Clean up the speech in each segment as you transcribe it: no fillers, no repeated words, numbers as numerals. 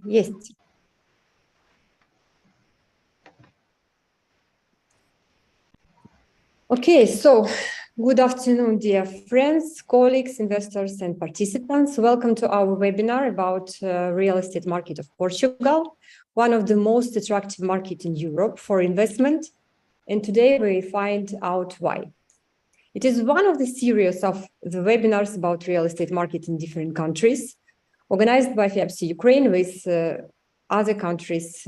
Yes. Okay, so good afternoon, dear friends, colleagues, investors, and participants. Welcome to our webinar about real estate market of Portugal, one of the most attractive markets in Europe for investment. And today we find out why. It is one of the series of the webinars about real estate market in different countries, organized by FIAPSI Ukraine with other countries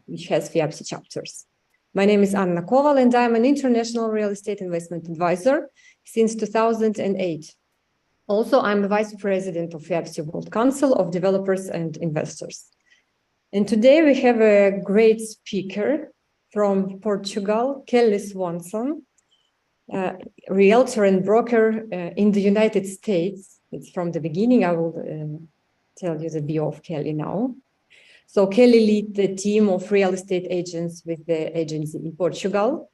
which has FIAPSI chapters. My name is Anna Koval, and I'm an international real estate investment advisor since 2008. Also, I'm the vice president of FIAPSI World Council of Developers and Investors. And today we have a great speaker from Portugal, Kelly Swanson, realtor and broker in the United States. It's from the beginning. I will tell you the bio of Kelly now. So Kelly leads the team of real estate agents with the agency in Portugal.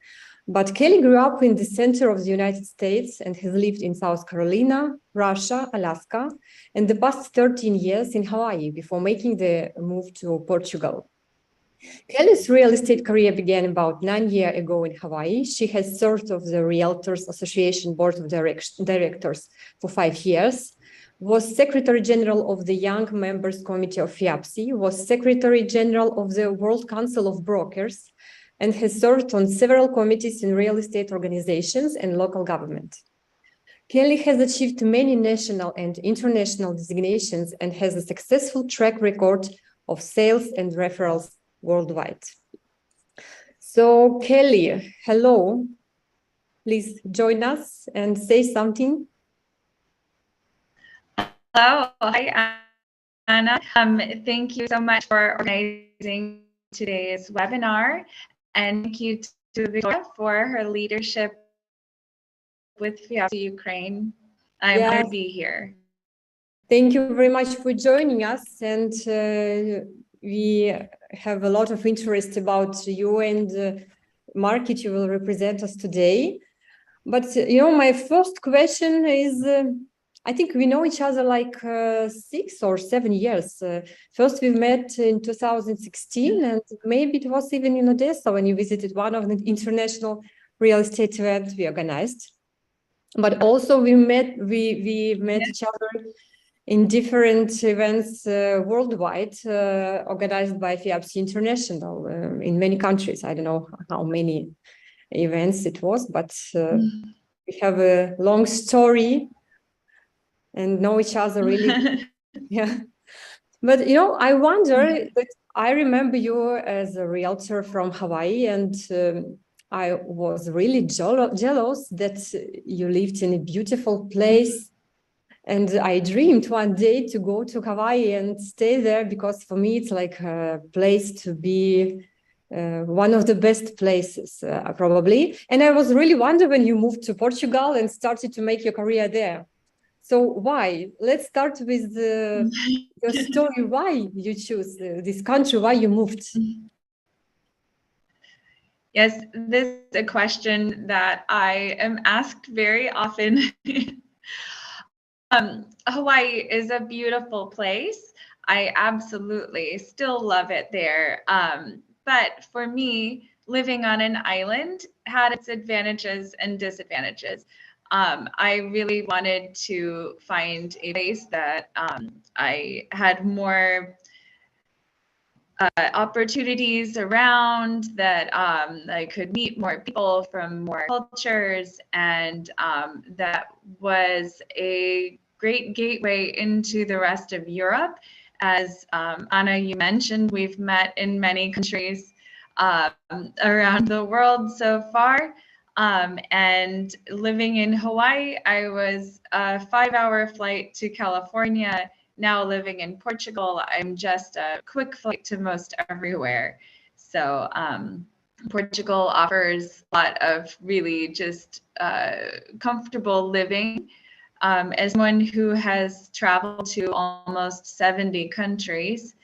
But Kelly grew up in the center of the United States and has lived in South Carolina, Russia, Alaska, and the past 13 years in Hawaii before making the move to Portugal. Kelly's real estate career began about 9 years ago in Hawaii. She has served of the Realtors Association Board of Directors for 5 years, was Secretary General of the Young Members Committee of FIAPSI, was Secretary General of the World Council of Brokers, and has served on several committees in real estate organizations and local government. Kelly has achieved many national and international designations and has a successful track record of sales and referrals worldwide. So Kelly, hello. Please join us and say something. Hello, hi Anna. Thank you so much for organizing today's webinar, and thank you to Victoria for her leadership with FIAPSI Ukraine. I'm honored to be here. Thank you very much for joining us, and we have a lot of interest about you and the market you will represent us today. But my first question is, I think we know each other like 6 or 7 years. First we met in 2016, and maybe it was even in Odessa when you visited one of the international real estate events we organized. But also we met each other in different events worldwide, organized by FIAPSI International in many countries. I don't know how many events it was, but we have a long story and know each other really. Yeah. But, I wonder that I remember you as a realtor from Hawaii, and I was really jealous that you lived in a beautiful place. And I dreamed one day to go to Hawaii and stay there, because for me, it's like a place to be, one of the best places, probably. And I was really wondering when you moved to Portugal and started to make your career there. So why? Let's start with your story. Why you choose this country? Why you moved? Yes, this is a question that I am asked very often. Hawaii is a beautiful place. I absolutely still love it there. But for me, living on an island had its advantages and disadvantages. I really wanted to find a place that I had more opportunities around, that I could meet more people from more cultures, and that was a great gateway into the rest of Europe. As Anna, you mentioned, we've met in many countries around the world so far. And living in Hawaii, I was a 5-hour flight to California. Now living in Portugal, I'm just a quick flight to most everywhere. So Portugal offers a lot of really just comfortable living. As someone who has traveled to almost 70 countries,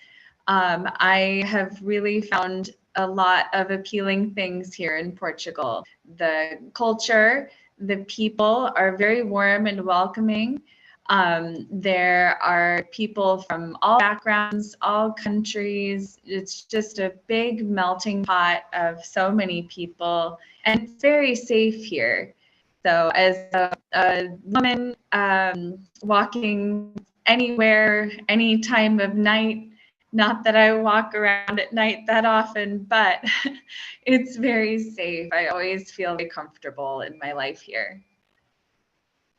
I have really found a lot of appealing things here in Portugal. The culture, the people are very warm and welcoming. There are people from all backgrounds, all countries. It's just a big melting pot of so many people, and it's very safe here. So as a woman walking anywhere, any time of night, not that I walk around at night that often, but it's very safe. I always feel very comfortable in my life here.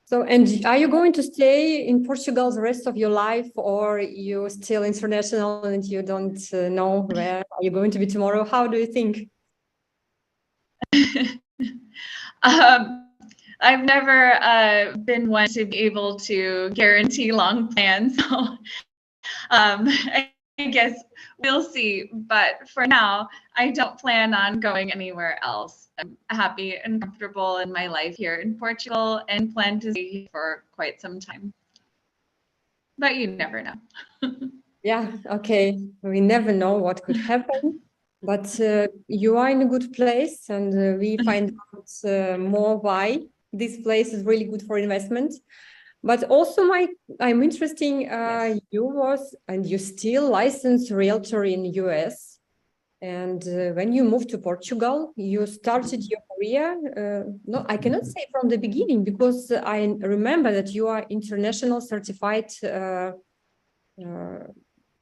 So, and are you going to stay in Portugal the rest of your life, or you still international and you don't know where are you going to be tomorrow? How do you think? I've never been one to be able to guarantee long plans. So I guess we'll see. But for now, I don't plan on going anywhere else. I'm happy and comfortable in my life here in Portugal and plan to stay here for quite some time. But you never know. Yeah, okay. We never know what could happen, but you are in a good place, and we find out more why this place is really good for investment. But also, I'm interesting. Yes. You was and you still licensed realtor in US, and when you moved to Portugal, you started your career. No, I cannot say from the beginning because I remember that you are international certified.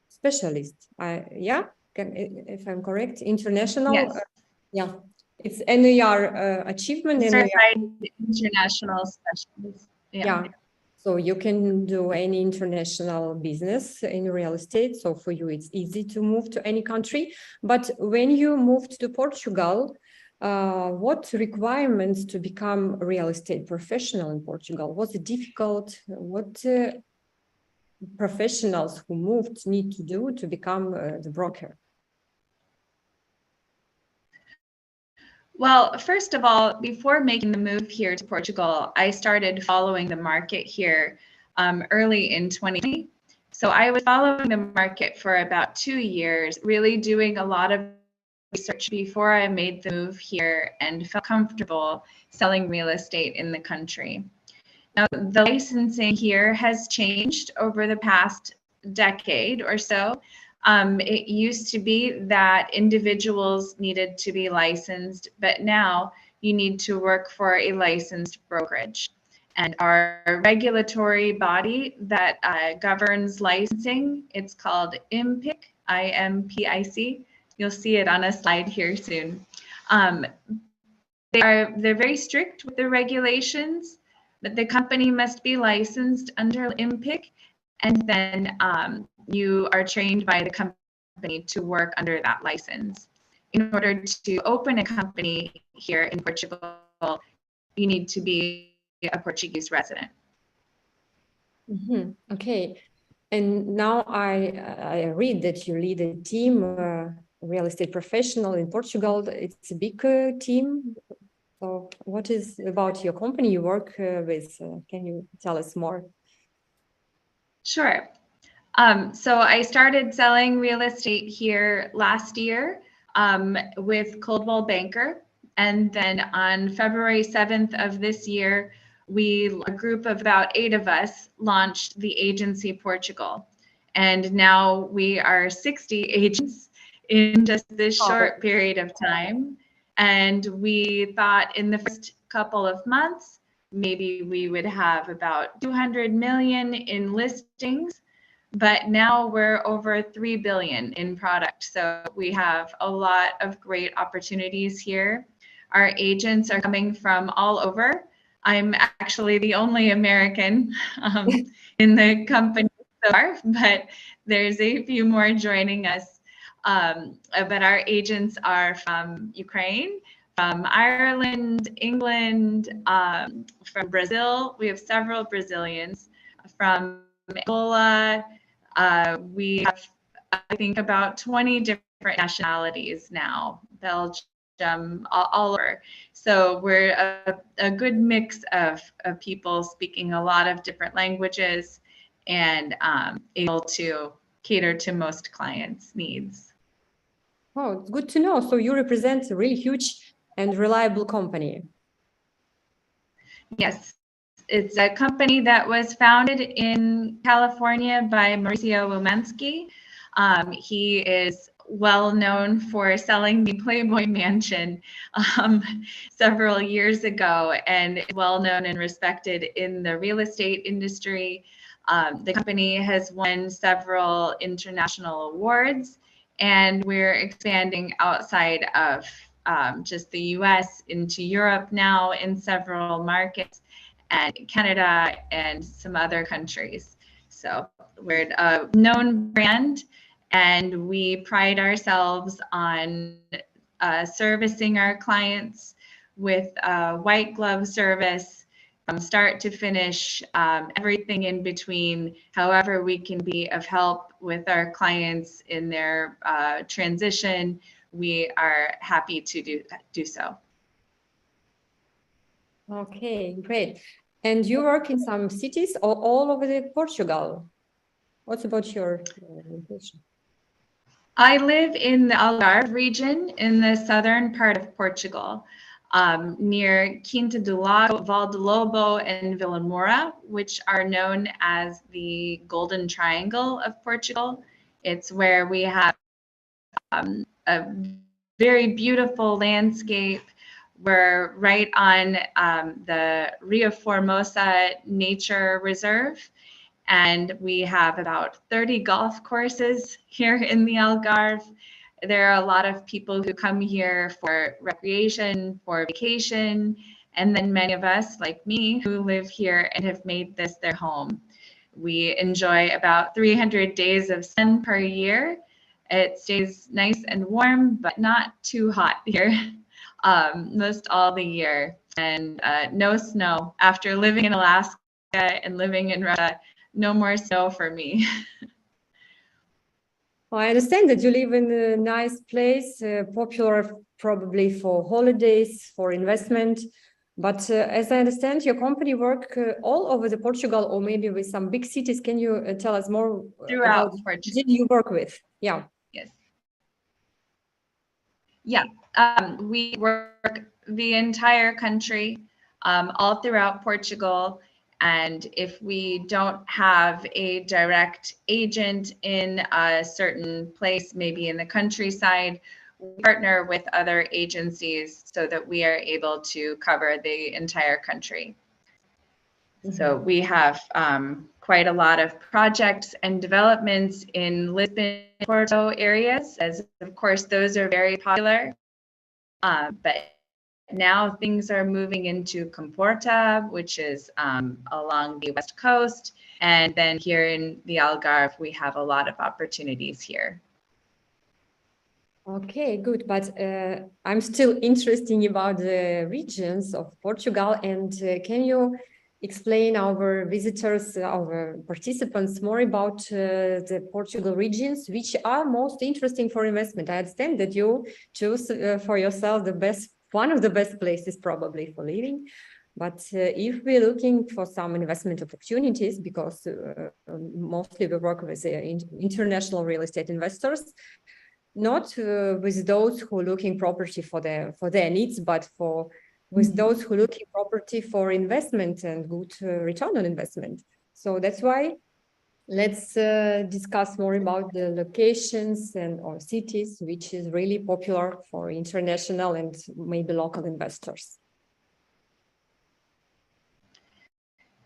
Specialist. Yeah, if I'm correct, international. Yes. Yeah, it's NAR achievement. Certified international specialist. Yeah. So you can do any international business in real estate. So for you, it's easy to move to any country. But when you moved to Portugal, what requirements to become a real estate professional in Portugal? Was it difficult? What professionals who moved need to do to become the broker? Well, first of all, before making the move here to Portugal, I started following the market here early in 2020. So I was following the market for about 2 years, really doing a lot of research before I made the move here and felt comfortable selling real estate in the country. Now, the licensing here has changed over the past decade or so. It used to be that individuals needed to be licensed, but now you need to work for a licensed brokerage. And our regulatory body that governs licensing, it's called IMPIC, IMPIC. You'll see it on a slide here soon. They're very strict with the regulations, but the company must be licensed under IMPIC, and then you are trained by the company to work under that license. In order to open a company here in Portugal, you need to be a Portuguese resident. Mm-hmm. Okay. And now I read that you lead a team, real estate professional in Portugal. It's a big team. So what is about your company you work with? Can you tell us more? Sure. So I started selling real estate here last year with Coldwell Banker. And then on February 7th of this year, a group of about 8 of us, launched the agency Portugal. And now we are 60 agents in just this short period of time. And we thought in the first couple of months, maybe we would have about 200 million in listings. But now we're over 3 billion in product. So we have a lot of great opportunities here. Our agents are coming from all over. I'm actually the only American in the company so far, but there's a few more joining us. But our agents are from Ukraine, from Ireland, England, from Brazil. We have several Brazilians, from Angola. We have, I think, about 20 different nationalities now, Belgium, all over. So we're a good mix of people speaking a lot of different languages and able to cater to most clients' needs. Oh, it's good to know. So you represent a really huge and reliable company. Yes, it's a company that was founded in California by Mauricio Umansky. He is well known for selling the Playboy Mansion several years ago, and is well known and respected in the real estate industry. The company has won several international awards, and we're expanding outside of just the US into Europe now in several markets, and Canada and some other countries. So we're a known brand, and we pride ourselves on servicing our clients with white glove service from start to finish, everything in between. However we can be of help with our clients in their transition, we are happy to do so. Okay, great. And you work in some cities all over Portugal. What about your location? I live in the Algarve region in the southern part of Portugal, near Quinta do Lago, Val de Lobo, and Vila Moura, which are known as the Golden Triangle of Portugal. It's where we have a very beautiful landscape. We're right on the Rio Formosa Nature Reserve, and we have about 30 golf courses here in the Algarve. There are a lot of people who come here for recreation, for vacation, and then many of us, like me, who live here and have made this their home. We enjoy about 300 days of sun per year. It stays nice and warm, but not too hot here most all the year. And no snow. After living in Alaska and living in Russia, no more snow for me. Well, I understand that you live in a nice place, popular probably for holidays, for investment. But as I understand, your company work all over the Portugal, or maybe with some big cities. Can you tell us more Throughout about Portugal. did you work with? Yeah. Yes. Yeah. We work the entire country, all throughout Portugal. And if we don't have a direct agent in a certain place, maybe in the countryside, we partner with other agencies so that we are able to cover the entire country. So we have quite a lot of projects and developments in Lisbon, Porto areas, as of course those are very popular. But now things are moving into Comporta, which is along the west coast. And then here in the Algarve, we have a lot of opportunities here. Okay, good. But I'm still interested about the regions of Portugal. And can you explain our visitors, our participants more about the Portugal regions, which are most interesting for investment? I understand that you choose for yourself the best, one of the best places probably for living. But if we're looking for some investment opportunities, because mostly we work with international real estate investors, not with those who are looking property for their needs, but with those who are looking property for investment and good return on investment. So that's why let's discuss more about the locations and or cities, which is really popular for international and maybe local investors.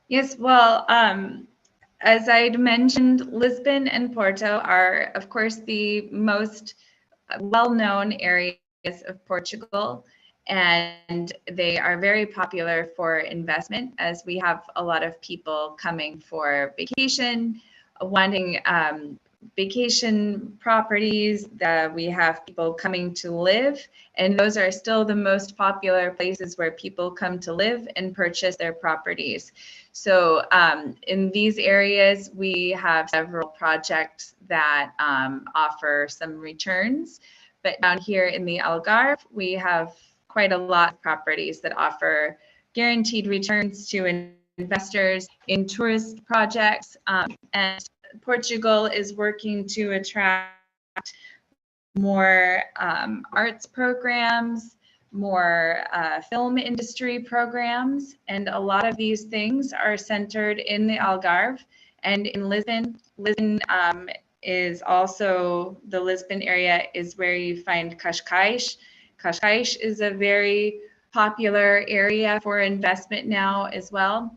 Yes, well, as I'd mentioned, Lisbon and Porto are, of course, the most well-known areas of Portugal, and they are very popular for investment, as we have a lot of people coming for vacation, wanting vacation properties. That we have people coming to live, and those are still the most popular places where people come to live and purchase their properties. So in these areas, we have several projects that offer some returns. But down here in the Algarve, we have quite a lot of properties that offer guaranteed returns to investors in tourist projects. And Portugal is working to attract more arts programs more film industry programs, and a lot of these things are centered in the Algarve and in Lisbon. Lisbon is also, the Lisbon area is where you find Cascais. Cascais is a very popular area for investment now as well.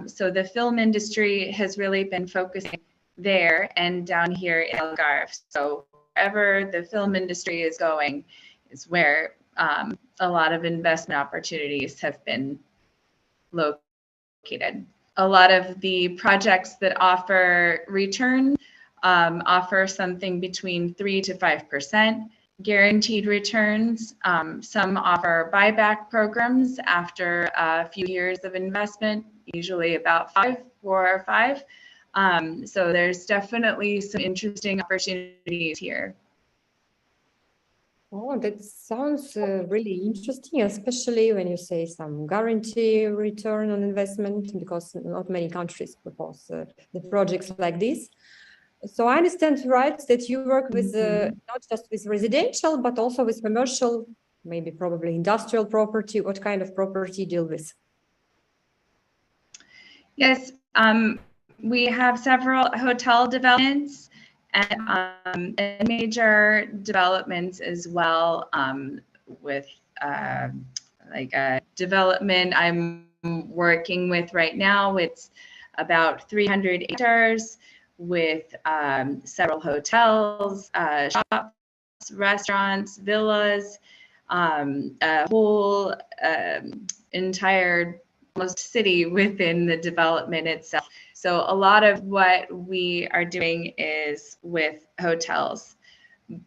So the film industry has really been focusing there and down here in Algarve. So wherever the film industry is going is where a lot of investment opportunities have been located. A lot of the projects that offer return offer something between 3 to 5% guaranteed returns. Some offer buyback programs after a few years of investment, usually about 4 or 5. So there's definitely some interesting opportunities here. Oh, that sounds really interesting, especially when you say some guarantee return on investment, because not many countries propose the projects like this. So I understand, right, that you work with not just with residential, but also with commercial, maybe probably industrial property. What kind of property deal with? Yes, we have several hotel developments and major developments as well, with like a development I'm working with right now. It's about 300 acres with several hotels, shops, restaurants, villas, a whole entire almost city within the development itself. So a lot of what we are doing is with hotels,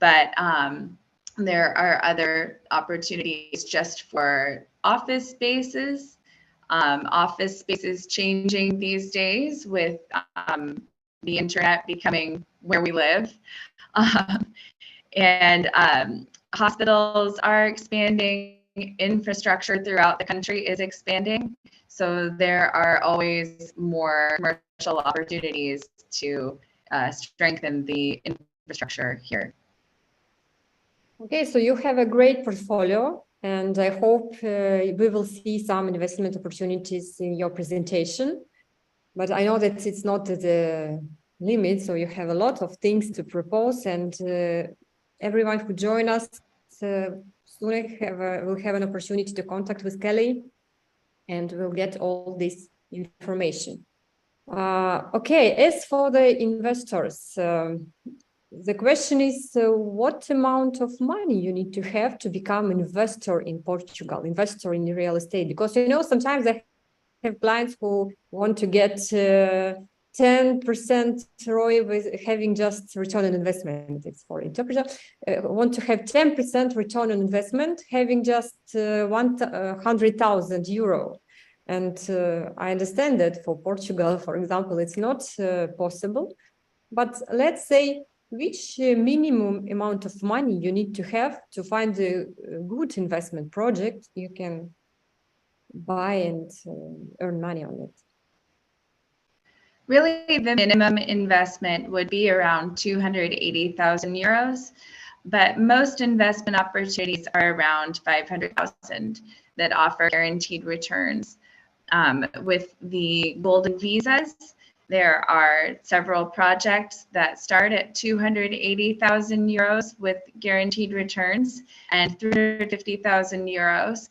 but there are other opportunities just for office spaces. Office spaces changing these days with the internet becoming where we live. And hospitals are expanding, infrastructure throughout the country is expanding. So there are always more commercial opportunities to strengthen the infrastructure here. Okay, so you have a great portfolio, and I hope we will see some investment opportunities in your presentation. But I know that it's not the limit, so you have a lot of things to propose, and everyone who join us soon will have an opportunity to contact with Kelly, and we'll get all this information. Okay, as for the investors, the question is what amount of money you need to have to become an investor in Portugal, investor in real estate? Because, you know, sometimes I have clients who want to get 10% ROI with having just return on investment. It's for interpreter. Want to have 10% return on investment, having just 100,000 euro. And I understand that for Portugal, for example, it's not possible. But let's say which minimum amount of money you need to have to find a good investment project you can buy and earn money on it. Really, the minimum investment would be around 280,000 euros, but most investment opportunities are around 500,000 that offer guaranteed returns. With the golden visas, there are several projects that start at 280,000 euros with guaranteed returns and 350,000 euros.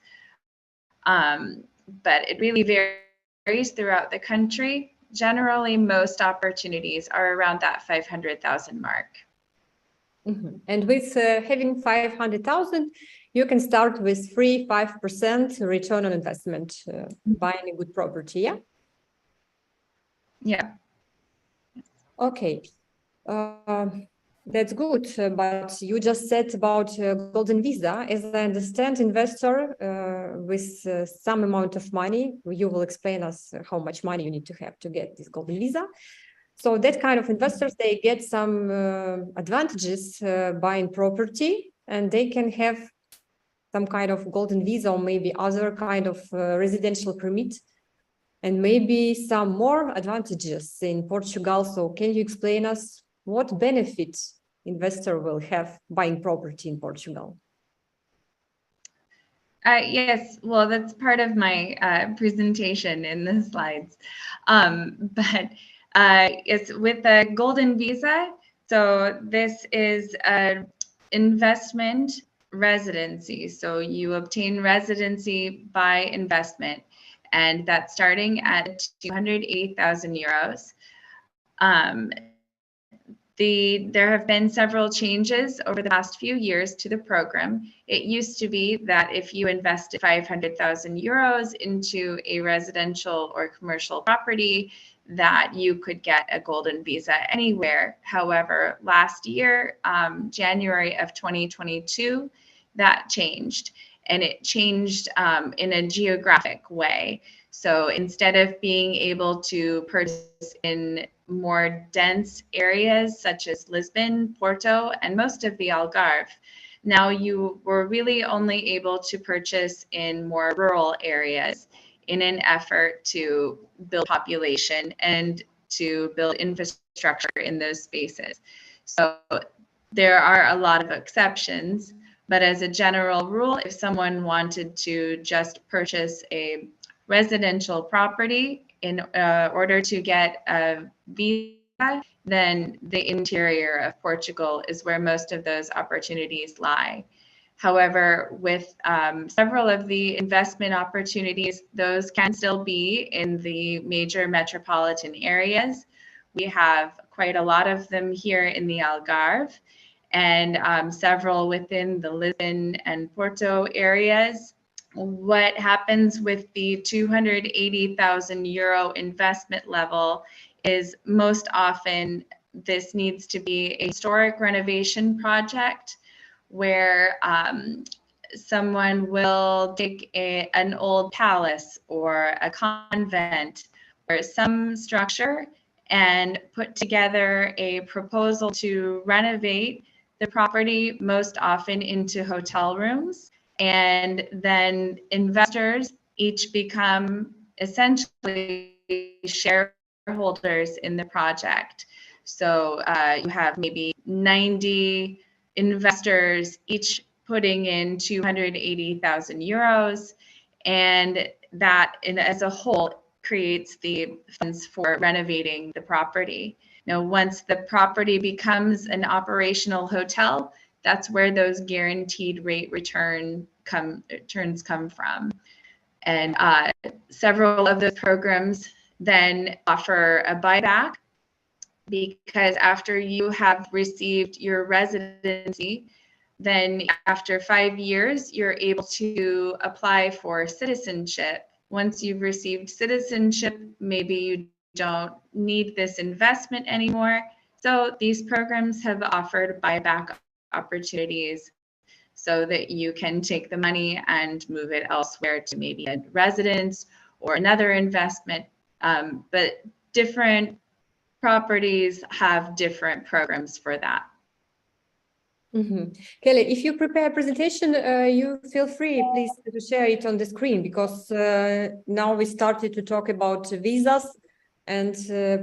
But it really varies throughout the country. Generally, most opportunities are around that 500,000 mark. Mm-hmm. And with having 500,000, you can start with 5% return on investment, buying a good property, yeah? Yeah. Okay. That's good, but you just said about golden visa. As I understand, investor with some amount of money, you will explain us how much money you need to have to get this golden visa. So that kind of investors, they get some advantages buying property, and they can have some kind of golden visa or maybe other kind of residential permit, and maybe some more advantages in Portugal. So can you explain us what benefits investor will have buying property in Portugal? Yes, well, that's part of my presentation in the slides. But it's with the Golden Visa. So this is an investment residency. So you obtain residency by investment, and that's starting at 280,000 euros. There have been several changes over the past few years to the program. It used to be that if you invested 500,000 euros into a residential or commercial property, that you could get a golden visa anywhere. However, last year, January of 2022, that changed, and it changed in a geographic way. So instead of being able to purchase in more dense areas such as Lisbon, Porto, and most of the Algarve, now you were really only able to purchase in more rural areas in an effort to build population and to build infrastructure in those spaces. So there are a lot of exceptions, but as a general rule, if someone wanted to just purchase a residential property in order to get a visa, then the interior of Portugal is where most of those opportunities lie. However, with several of the investment opportunities, those can still be in the major metropolitan areas. We have quite a lot of them here in the Algarve, and several within the Lisbon and Porto areas. What happens with the 280,000 euro investment level is most often this needs to be a historic renovation project where someone will take an old palace or a convent or some structure and put together a proposal to renovate the property, most often into hotel rooms. And then investors each become essentially shareholders in the project. So you have maybe 90 investors, each putting in 280,000 euros, and that as a whole creates the funds for renovating the property. Now, once the property becomes an operational hotel, that's where those guaranteed rate returns come from. And several of those programs then offer a buyback, because after you have received your residency, then after 5 years, you're able to apply for citizenship. Once you've received citizenship, maybe you don't need this investment anymore. So these programs have offered buyback opportunities so that you can take the money and move it elsewhere to maybe a residence or another investment. But different properties have different programs for that. Kelly, if you prepare a presentation, you feel free, please, to share it on the screen, because now we started to talk about visas, and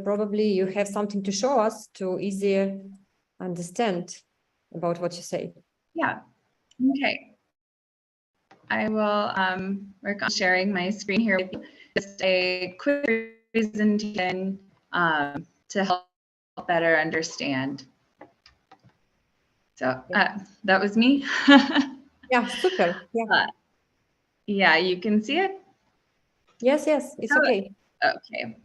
probably you have something to show us to easier understand about what you say. Yeah. Okay. I will work on sharing my screen here with you. Just a quick presentation to help better understand. So that was me. Yeah, super. Yeah. Yeah, you can see it? Yes, it's okay. Okay.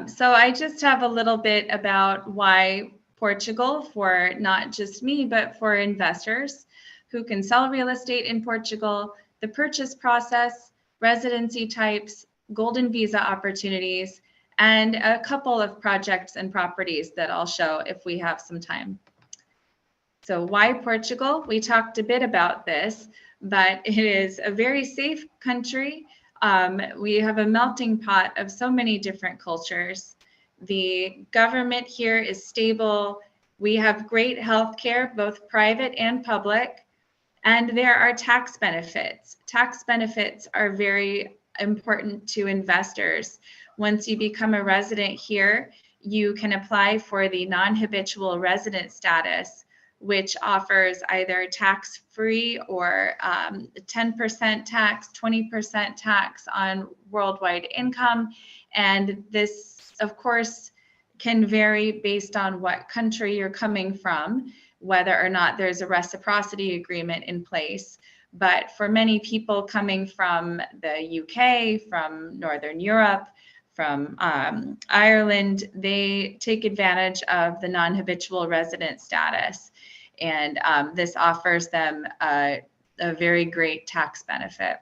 So I just have a little bit about why Portugal, for not just me, but for investors who can sell real estate in Portugal, the purchase process, residency types, golden visa opportunities, and a couple of projects and properties that I'll show if we have some time. So why Portugal? We talked a bit about this, but it is a very safe country. We have a melting pot of so many different cultures. The government here is stable. We have great healthcare, both private and public, and there are tax benefits. Tax benefits are very important to investors. Once you become a resident here, you can apply for the non-habitual resident status, which offers either tax-free or 10% tax, 20% tax on worldwide income. And this, of course, can vary based on what country you're coming from, whether or not there's a reciprocity agreement in place. But for many people coming from the UK, from Northern Europe, from Ireland, they take advantage of the non-habitual resident status. And this offers them a very great tax benefit.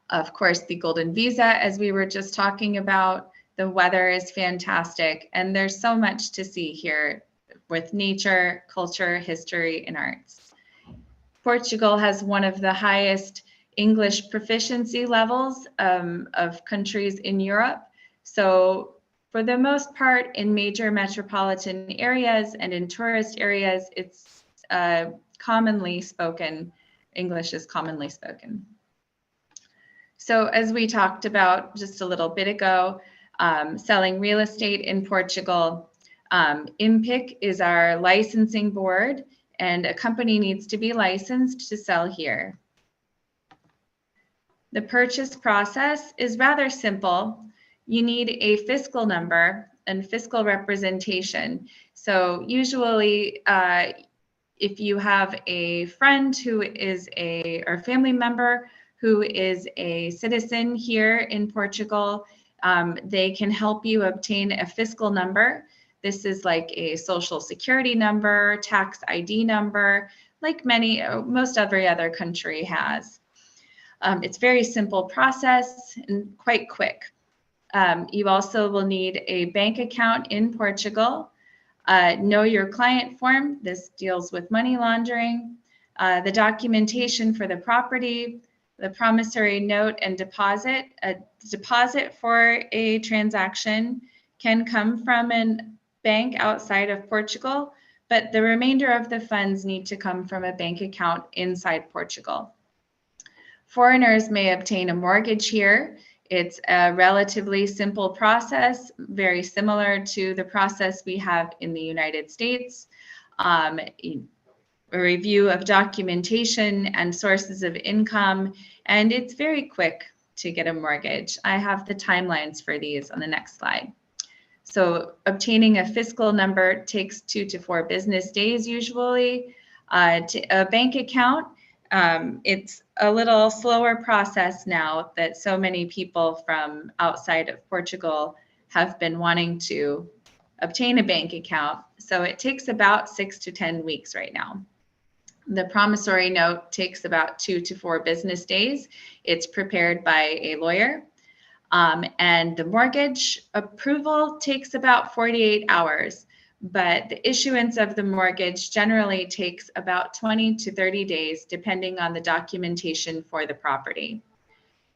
Of course, the Golden Visa, as we were just talking about, the weather is fantastic, and there's so much to see here with nature, culture, history, and arts. Portugal has one of the highest English proficiency levels of countries in Europe. So for the most part, in major metropolitan areas and in tourist areas, it's commonly spoken, English is commonly spoken. So as we talked about just a little bit ago, selling real estate in Portugal, IMPIC is our licensing board, and a company needs to be licensed to sell here. The purchase process is rather simple. You need a fiscal number and fiscal representation. So usually, if you have a friend who is or family member who is a citizen here in Portugal, they can help you obtain a fiscal number. This is like a social security number, tax ID number, like most every other country has. It's a very simple process and quite quick. You also will need a bank account in Portugal, know your client form. This deals with money laundering, the documentation for the property, the promissory note and deposit. A deposit for a transaction can come from a bank outside of Portugal, but the remainder of the funds need to come from a bank account inside Portugal. Foreigners may obtain a mortgage here. It's a relatively simple process, very similar to the process we have in the United States. A review of documentation and sources of income, and it's very quick to get a mortgage. I have the timelines for these on the next slide. So obtaining a fiscal number takes 2 to 4 business days usually. A bank account, it's a little slower process now that so many people from outside of Portugal have been wanting to obtain a bank account. So it takes about 6 to 10 weeks right now. The promissory note takes about 2 to 4 business days. It's prepared by a lawyer. And the mortgage approval takes about 48 hours, but the issuance of the mortgage generally takes about 20 to 30 days, depending on the documentation for the property.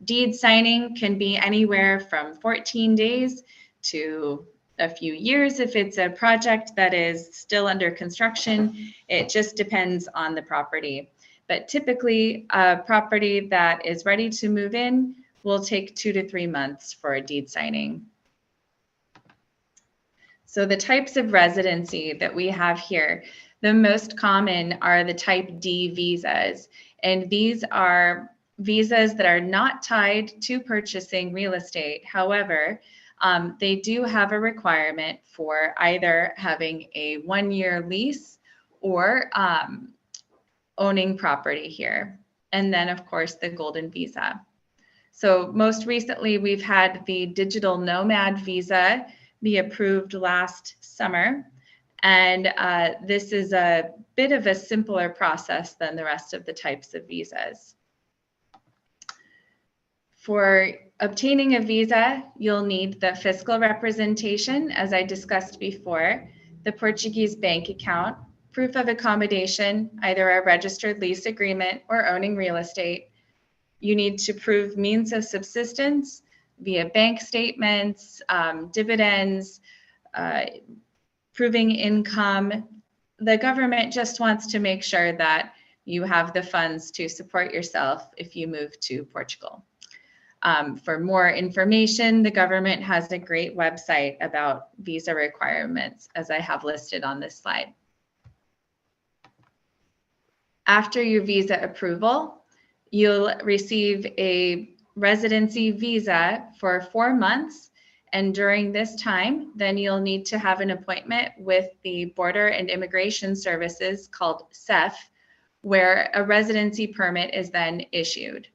Deed signing can be anywhere from 14 days to a few years if it's a project that is still under construction. It just depends on the property. But typically, a property that is ready to move in will take 2 to 3 months for a deed signing. So the types of residency that we have here, the most common are the type D visas. And these are visas that are not tied to purchasing real estate. However, they do have a requirement for either having a 1-year lease or owning property here. And then, of course, the Golden Visa. So most recently, we've had the digital nomad visa be approved last summer. And this is a bit of a simpler process than the rest of the types of visas. For obtaining a visa, you'll need the fiscal representation, as I discussed before, the Portuguese bank account, proof of accommodation, either a registered lease agreement or owning real estate. You need to prove means of subsistence via bank statements, dividends, proving income. The government just wants to make sure that you have the funds to support yourself if you move to Portugal. For more information, the government has a great website about visa requirements, as I have listed on this slide. After your visa approval, you'll receive a residency visa for 4 months. And during this time, then you'll need to have an appointment with the Border and Immigration Services called CEF, where a residency permit is then issued.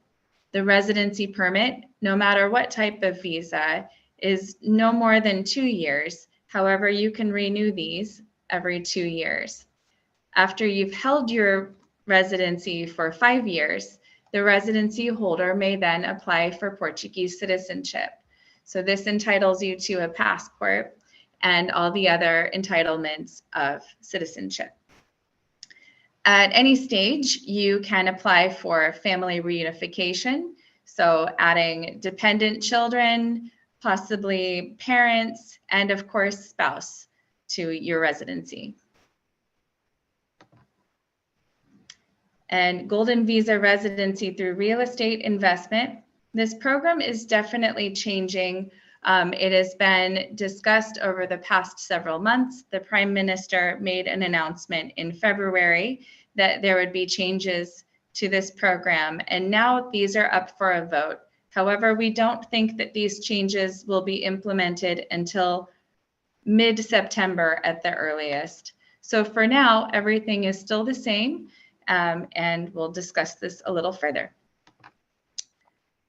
The residency permit, no matter what type of visa, is no more than 2 years. However, you can renew these every 2 years. After you've held your residency for 5 years, the residency holder may then apply for Portuguese citizenship. So this entitles you to a passport and all the other entitlements of citizenship. At any stage, you can apply for family reunification, so adding dependent children, possibly parents, and of course, spouse to your residency. And Golden Visa Residency through Real Estate Investment. This program is definitely changing. It has been discussed over the past several months. The Prime Minister made an announcement in February that there would be changes to this program, and now these are up for a vote. However, we don't think that these changes will be implemented until mid-September at the earliest. So for now, everything is still the same, and we'll discuss this a little further.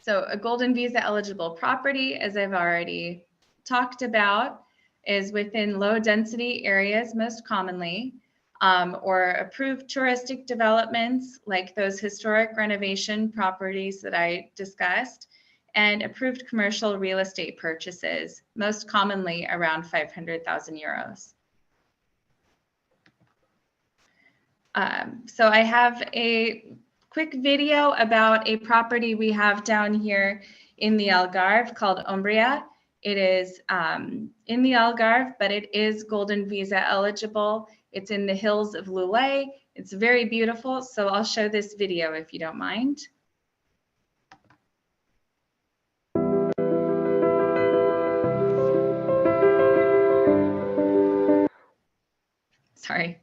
So a Golden Visa eligible property, as I've already talked about, is within low density areas most commonly, or approved touristic developments like those historic renovation properties that I discussed, and approved commercial real estate purchases, most commonly around 500,000 euros. So I have a quick video about a property we have down here in the Algarve called Umbria. It is in the Algarve, but it is Golden Visa eligible. It's in the hills of Lulé. It's very beautiful. So I'll show this video if you don't mind. Sorry.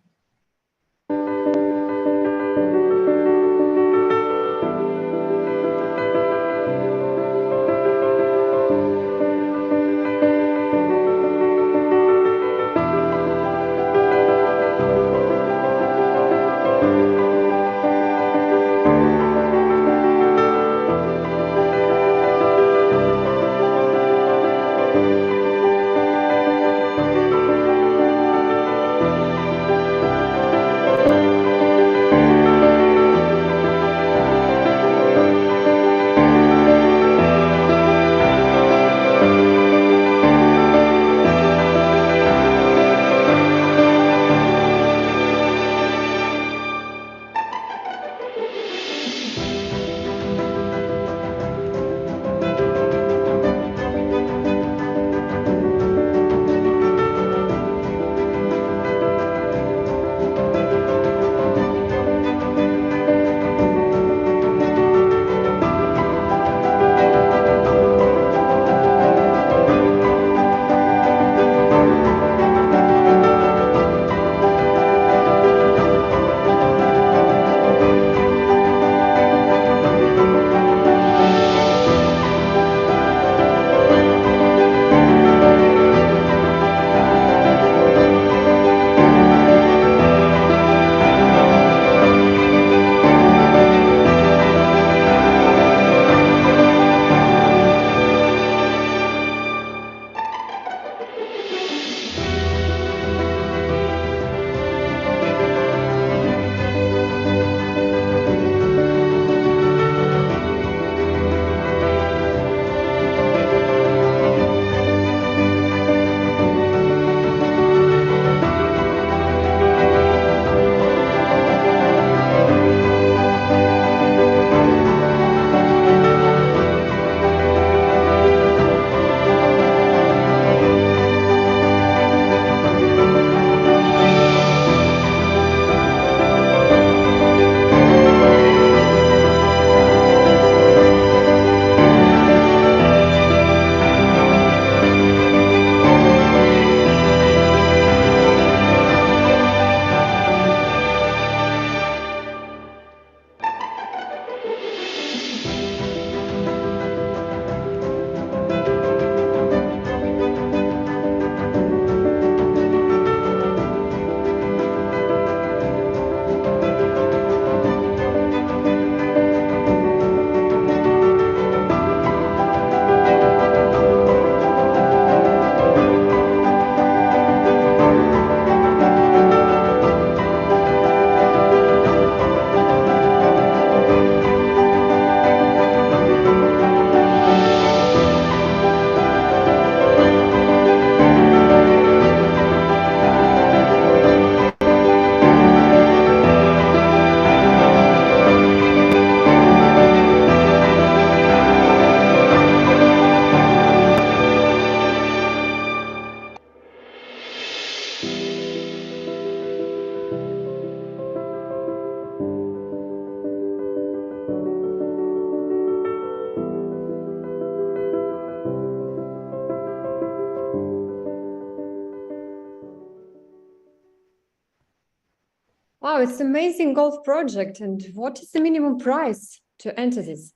Wow, it's amazing golf project. And what is the minimum price to enter this?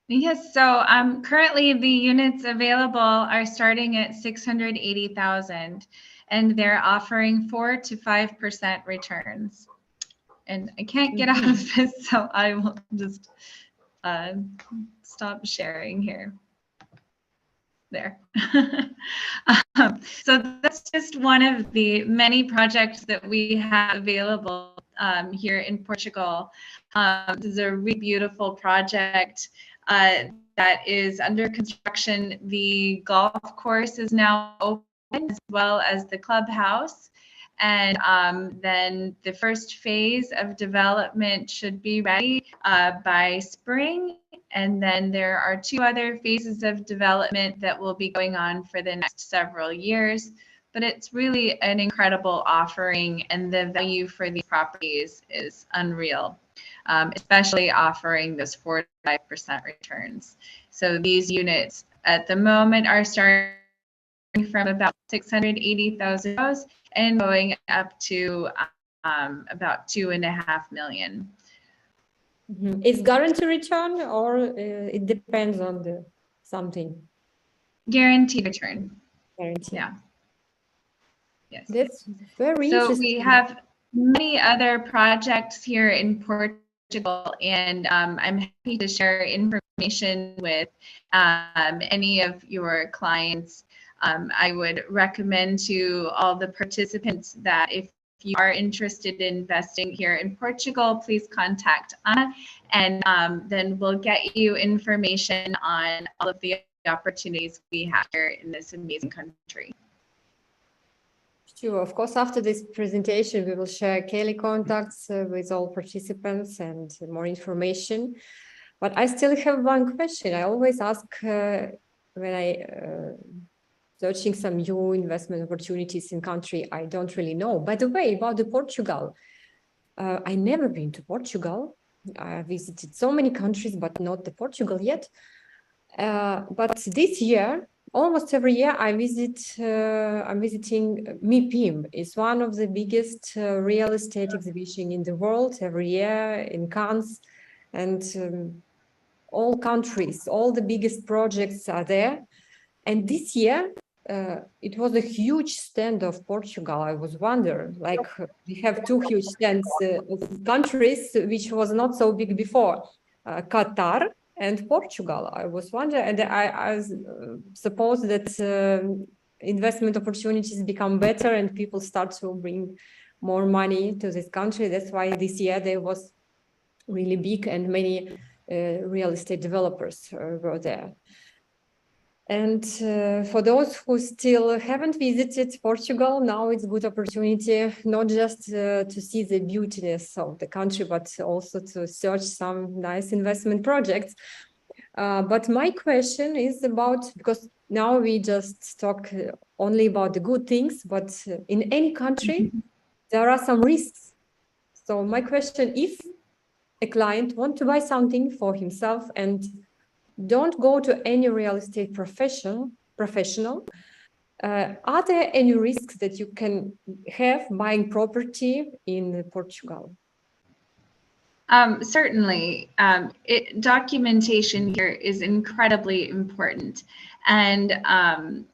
Yes, so currently the units available are starting at 680,000, and they're offering 4 to 5% returns. And I can't get out of this, so I will just stop sharing here. There. So that's just one of the many projects that we have available here in Portugal. This is a really beautiful project that is under construction. The golf course is now open, as well as the clubhouse. And then the first phase of development should be ready by spring. And then there are 2 other phases of development that will be going on for the next several years. But it's really an incredible offering, and the value for these properties is unreal, especially offering those 4 to 5% returns. So these units at the moment are starting from about 680,000 euros and going up to about 2.5 million. Is guaranteed return, or it depends on the something? Guaranteed return. Guaranteed. Yeah. Yes. That's very So interesting. we have many other projects here in Portugal, and I'm happy to share information with any of your clients. I would recommend to all the participants that if you are interested in investing here in Portugal, please contact Anna, and then we'll get you information on all of the opportunities we have here in this amazing country. Sure, of course, after this presentation, we will share Kelly contacts with all participants and more information. But I still have one question. I always ask when I searching some new investment opportunities in country I don't really know. By the way, about the Portugal, I never been to Portugal. I visited so many countries, but not the Portugal yet. But this year, almost every year, I'm visiting MIPIM. It's one of the biggest real estate exhibition in the world every year in Cannes, and all countries, all the biggest projects are there. And this year, it was a huge stand of Portugal. I was wondering, like we have 2 huge stands of countries, which was not so big before, Qatar and Portugal. I was wondering, and I suppose that investment opportunities become better and people start to bring more money to this country. That's why this year there was really big and many real estate developers were there. And for those who still haven't visited Portugal, now it's a good opportunity, not just to see the beautiness of the country, but also to search some nice investment projects. But my question is about, because now we just talk only about the good things, but in any country, there are some risks. So my question, if a client wants to buy something for himself and don't go to any real estate professional, are there any risks that you can have buying property in Portugal? Certainly. Documentation here is incredibly important. And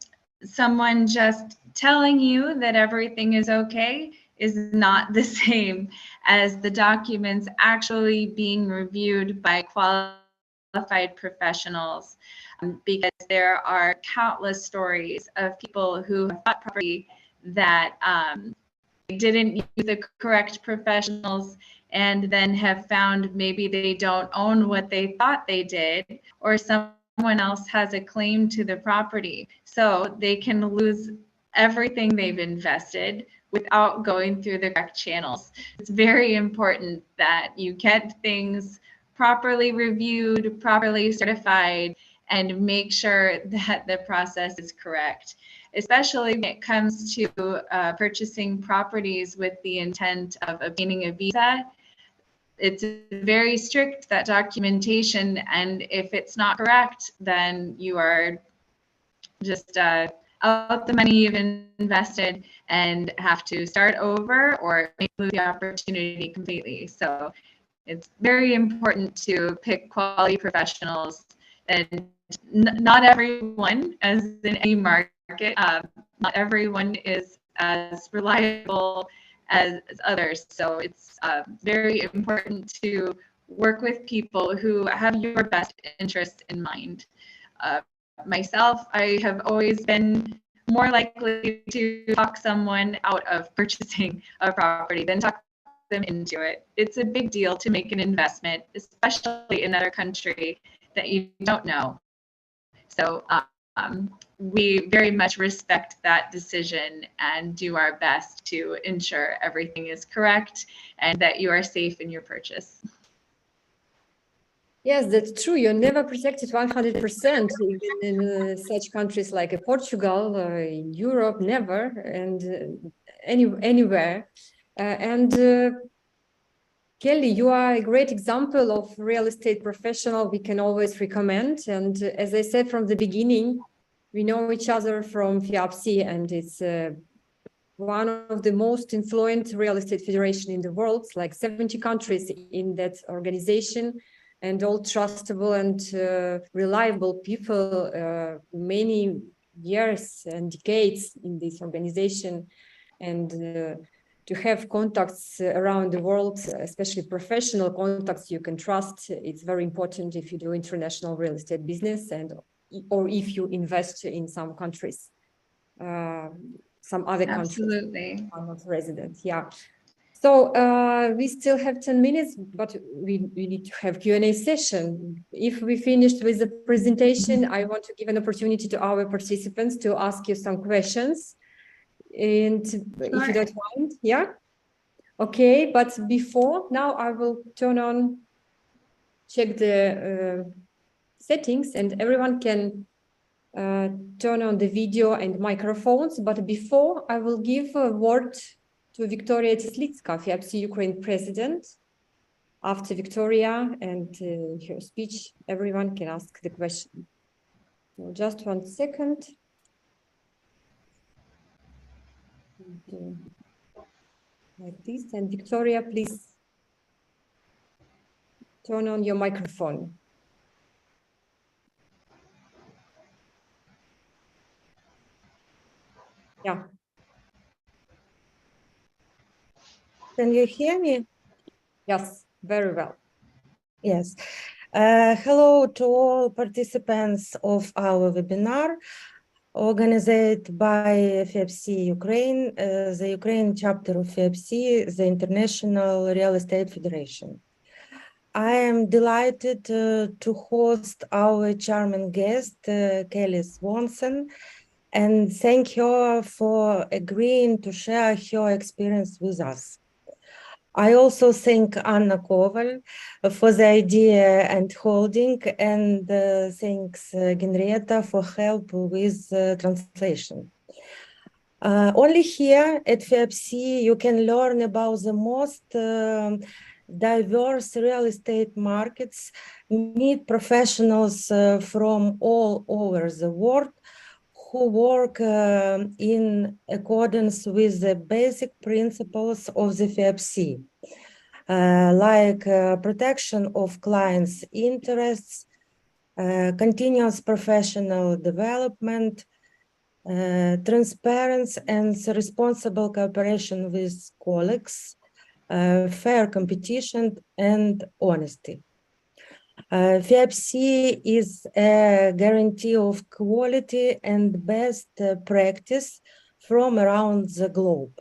someone just telling you that everything is okay is not the same as the documents actually being reviewed by qualified professionals, because there are countless stories of people who have bought property that didn't use the correct professionals, and then have found maybe they don't own what they thought they did, or someone else has a claim to the property. So they can lose everything they've invested without going through the correct channels. It's very important that you get things properly reviewed, properly certified, and make sure that the process is correct, especially when it comes to purchasing properties with the intent of obtaining a visa. It's very strict, that documentation, and if it's not correct, then you are just out the money you've invested and have to start over or maybe lose the opportunity completely. So it's very important to pick quality professionals, and not everyone, as in any market, not everyone is as reliable as others. So it's very important to work with people who have your best interests in mind. Myself, I have always been more likely to talk someone out of purchasing a property than talk them into it. It's a big deal to make an investment, especially in another country that you don't know. So we very much respect that decision and do our best to ensure everything is correct and that you are safe in your purchase. Yes, that's true. You're never protected 100%, even in such countries like Portugal, in Europe, never, and anywhere. Kelly, you are a great example of real estate professional we can always recommend. And as I said from the beginning, we know each other from FIAPSI, and it's one of the most influent real estate federation in the world, like 70 countries in that organization, and all trustable and reliable people, many years and decades in this organization. And to have contacts around the world, especially professional contacts you can trust, it's very important if you do international real estate business or if you invest in some countries, some other countries. Absolutely. I'm not resident, yeah. So we still have 10 minutes, but we need to have Q&A session. If we finished with the presentation, I want to give an opportunity to our participants to ask you some questions. And if you don't mind, yeah? Okay, but before, now I will check the settings, and everyone can turn on the video and microphones. But before, I will give a word to Victoria Teslitska, FIAPSI Ukraine president. After Victoria and her speech, everyone can ask the question. So just 1 second. Like this. And Victoria, please turn on your microphone. Yeah. Can you hear me? Yes, very well. Yes. Hello to all participants of our webinar organized by FIAPSI Ukraine, the Ukraine chapter of FIAPSI, the International Real Estate Federation. I am delighted to host our charming guest, Kelly Swanson, and thank her for agreeing to share her experience with us. I also thank Anna Koval for the idea and holding, and thanks Henrietta for help with translation. Only here at FIAPSI you can learn about the most diverse real estate markets, meet professionals from all over the world who work in accordance with the basic principles of the FIAPSI, like protection of clients' interests, continuous professional development, transparency and responsible cooperation with colleagues, fair competition, and honesty. FIAPSI is a guarantee of quality and best practice from around the globe.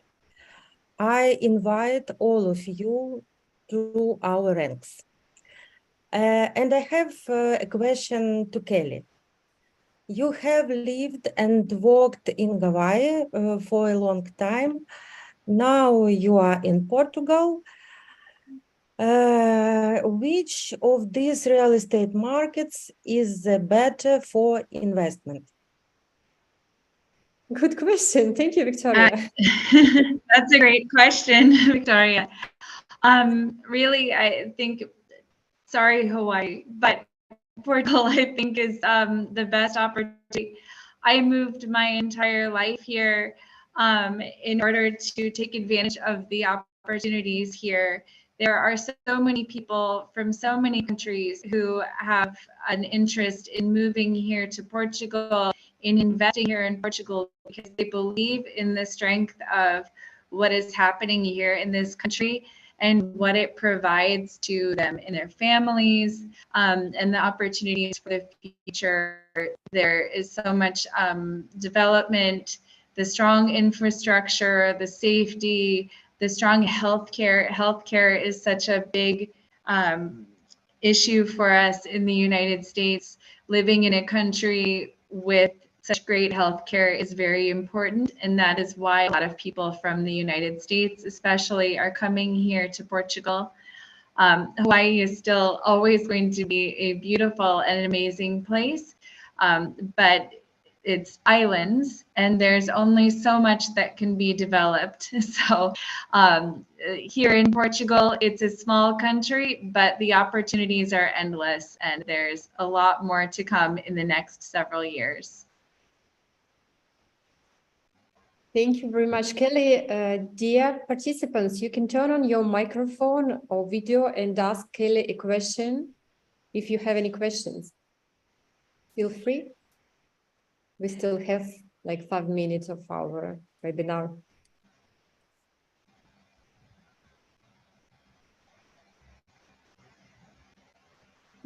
I invite all of you to our ranks. And I have a question to Kelly. You have lived and worked in Hawaii for a long time. Now you are in Portugal. Which of these real estate markets is better for investment? Good question. Thank you, Victoria. That's a great question, Victoria. Really, I think, sorry, Hawaii, but Portugal, I think, is the best opportunity. I moved my entire life here in order to take advantage of the opportunities here. There are so many people from so many countries who have an interest in moving here to Portugal, in investing here in Portugal, because they believe in the strength of what is happening here in this country and what it provides to them and their families, and the opportunities for the future. There is so much development, the strong infrastructure, the safety, the strong healthcare. Healthcare is such a big issue for us in the United States. Living in a country with such great healthcare is very important, and that is why a lot of people from the United States, especially, are coming here to Portugal. Hawaii is still always going to be a beautiful and amazing place, but it's islands, and there's only so much that can be developed. So here in Portugal, it's a small country, but the opportunities are endless, and there's a lot more to come in the next several years. Thank you very much, Kelly. Dear participants, you can turn on your microphone or video and ask Kelly a question if you have any questions. Feel free. We still have like 5 minutes of our webinar.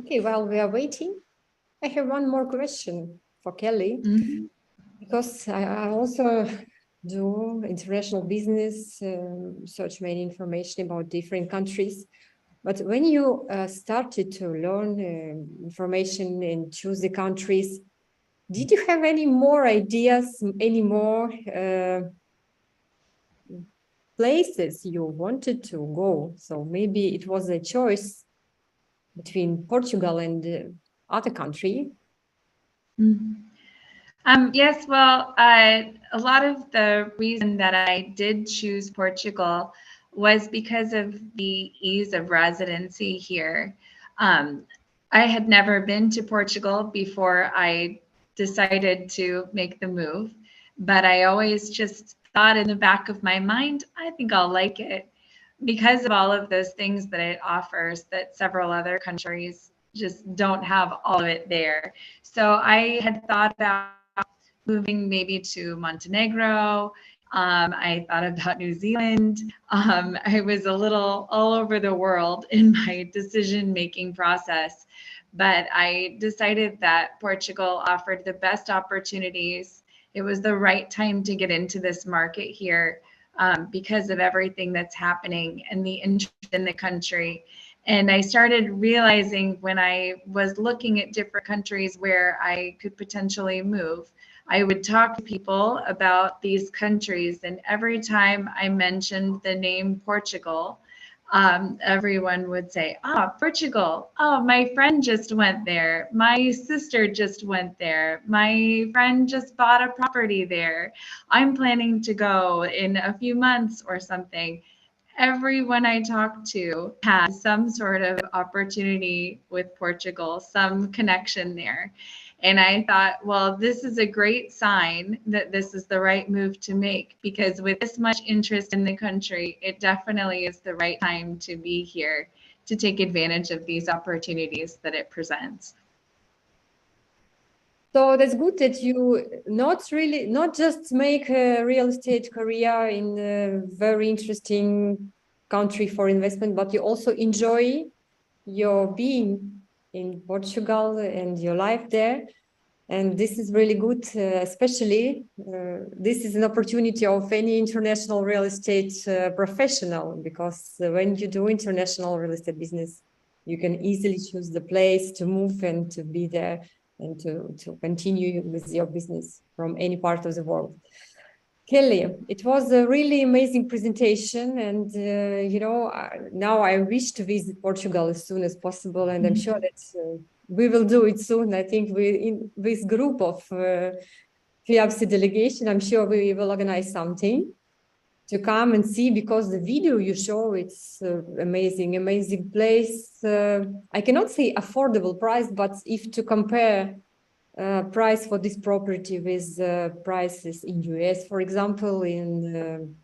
Okay, while we are waiting, I have one more question for Kelly, because I also do international business, search many information about different countries. But when you started to learn information and choose the countries, did you have any more ideas, any more places you wanted to go? So maybe it was a choice between Portugal and other country. Yes, well, a lot of the reason that I did choose Portugal was because of the ease of residency here. I had never been to Portugal before I decided to make the move, but I always just thought in the back of my mind, I think I'll like it because of all of those things that it offers that several other countries just don't have all of it there. So I had thought about moving maybe to Montenegro. I thought about New Zealand. I was a little all over the world in my decision-making process, but I decided that Portugal offered the best opportunities. It was the right time to get into this market here because of everything that's happening and the interest in the country. And I started realizing when I was looking at different countries where I could potentially move, I would talk to people about these countries, and every time I mentioned the name Portugal, everyone would say, Portugal. Oh, my friend just went there. My sister just went there. My friend just bought a property there. I'm planning to go in a few months or something. Everyone I talked to had some sort of opportunity with Portugal, some connection there. And I thought, well, this is a great sign that this is the right move to make, because with this much interest in the country, it definitely is the right time to be here to take advantage of these opportunities that it presents. So that's good that you not just make a real estate career in a very interesting country for investment, but you also enjoy your being in Portugal and your life there. And this is really good, especially this is an opportunity of any international real estate professional, because when you do international real estate business, you can easily choose the place to move and to be there and to continue with your business from any part of the world. Kelly, it was a really amazing presentation, and now I wish to visit Portugal as soon as possible, and I'm sure that we will do it soon. I think we, in this group of FIABC delegation, I'm sure we will organize something to come and see, because the video you show, it's amazing place. I cannot say affordable price, but if to compare price for this property with prices in US, for example, in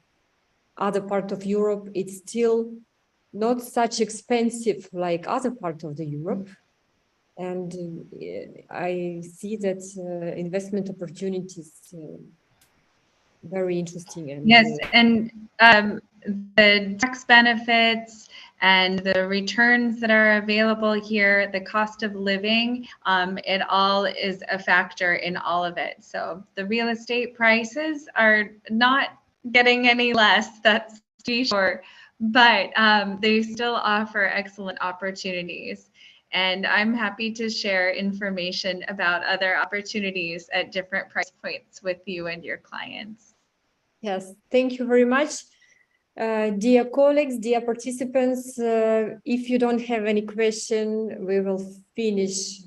other part of Europe, it's still not such expensive like other part of the Europe. And I see that investment opportunities very interesting. And yes, and the tax benefits and the returns that are available here, the cost of living, it all is a factor in all of it. So the real estate prices are not getting any less, that's to be sure, but they still offer excellent opportunities. And I'm happy to share information about other opportunities at different price points with you and your clients. yes, thank you very much. Dear colleagues, dear participants, if you don't have any question, we will finish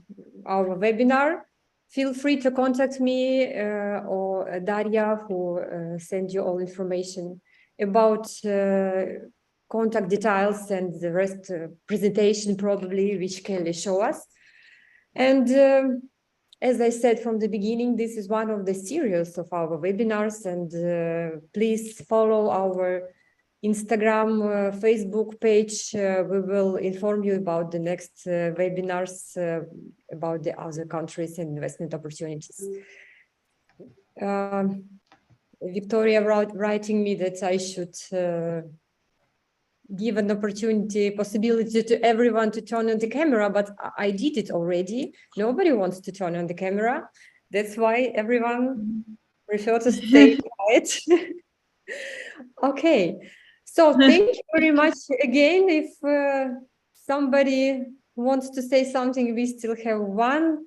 our webinar. Feel free to contact me or Daria, who send you all information about contact details and the rest presentation probably, which Kelly show us. And as I said from the beginning, this is one of the series of our webinars, and please follow our Instagram, Facebook page. We will inform you about the next webinars about the other countries and investment opportunities. Victoria writing me that I should give an opportunity, possibility to everyone to turn on the camera, but I did it already. Nobody wants to turn on the camera. That's why everyone prefer to stay quiet. Okay, so thank you very much again. If somebody wants to say something, we still have 1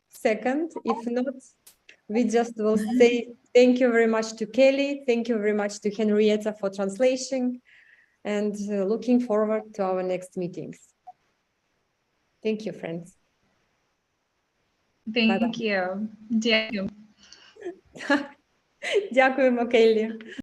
second. If not, we just will say thank you very much to Kelly. Thank you very much to Henrietta for translation. And looking forward to our next meetings. Thank you, friends. Thank you. Дякуємо, Келлі.